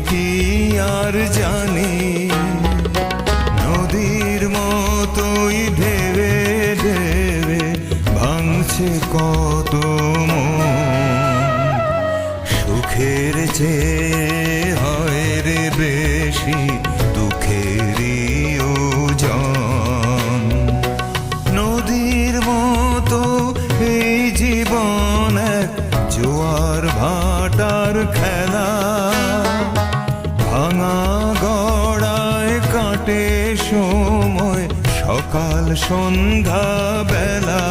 কি আর জানি, নদীর মতোই ঢেবে ঢেবে ভাঙছে কত মন। সুখের চেয়ে হয় রে বেশি দুঃখেরই ওজন। নদীর মতো এই জীবন এক জোয়ার ভাটার খেলা, ভাঙা গড়ায় কাটে সময় সকাল সন্ধ্যা বেলা।